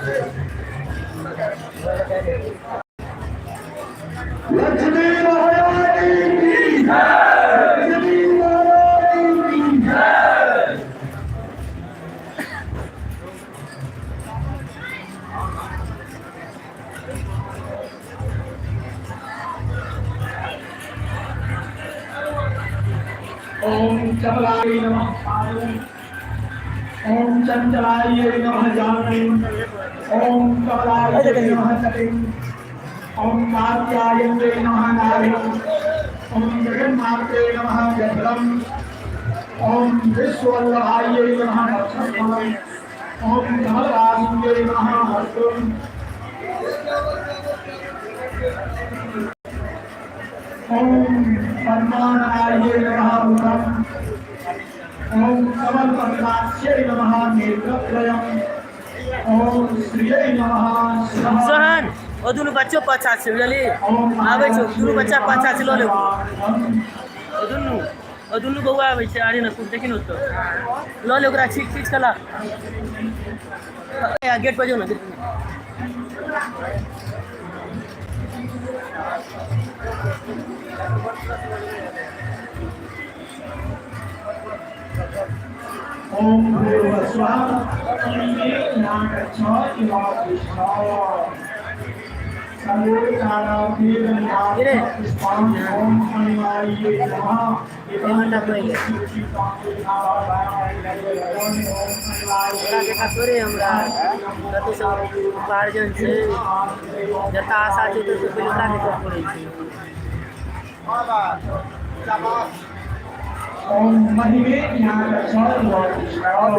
लक्ष्मी महारानी की जय। लक्ष्मी महारानी की जय। ओम चपलाय नमः। ओम चंचलाय नमः जानकी। ओम कमलाय नमः सती। ओम कात्याय नमः नारी। ओम जगन्नाथे नमः जगदम। ओम विश्ववल्लभाय नमः लक्ष्मणम। ओम कमलाय नमः हर्षम। ओम पद्मानाय नमः मुखम। ओम कमलपत्राक्षै नमः नेत्रत्रयम्। ओम श्रीयै नमः सोहन ओ दुनु बच्चों पाछा से बुझली आबै छौ दुनु बच्चा पाछा से ल ले ओ दुनु बौआ आबै छै आरे न कुछ देखि न तो ल ले ओकरा ठीक ठीक कला गेट पर जो न ओम भूर्भुवस्वः नागच्छो इवाविष्ठाय सर्वोच्चारणीर्निधाय ओम हनुमाय नमः। देखा तोरे हमरा कतौ सब उपार्जन छै जता आशा छै तो बिलका निकल पड़ै छै। ओम महिमे नागच्छो इवाविष्ठाय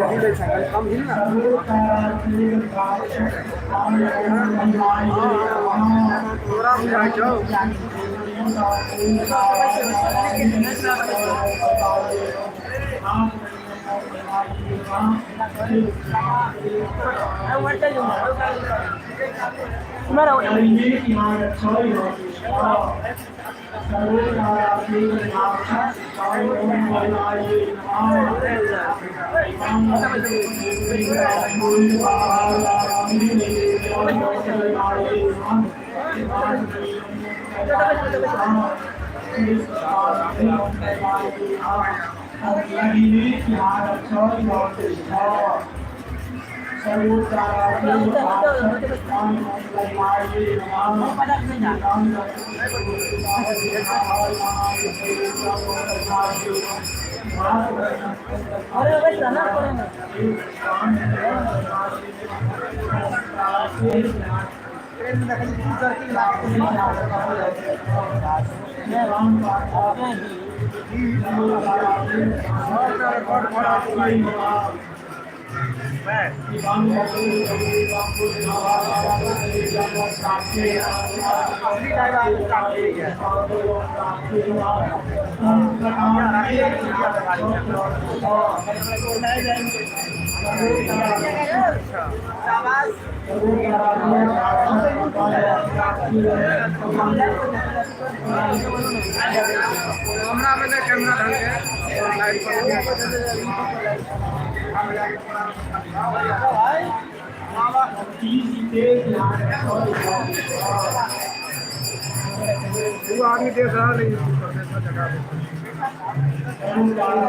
वो आगे देख रहा नहीं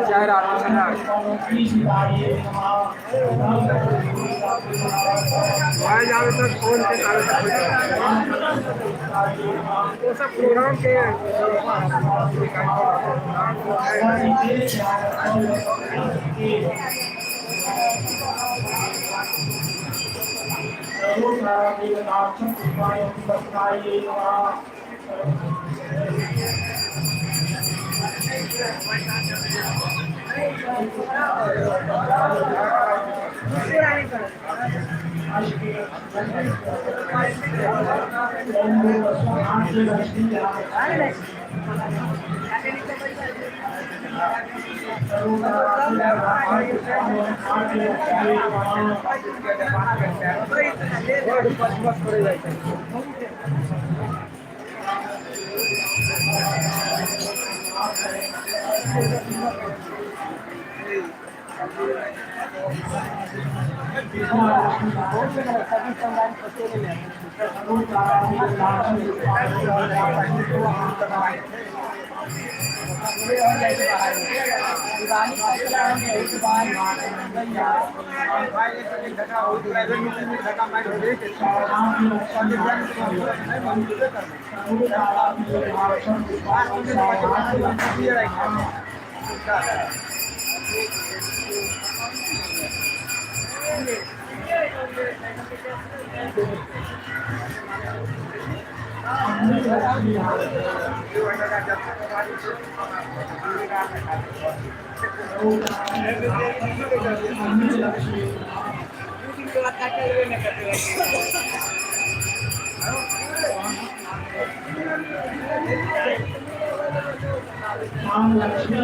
चार आए जावे तो फोन के वो सब प्रोग्राम के राम लक्ष्मी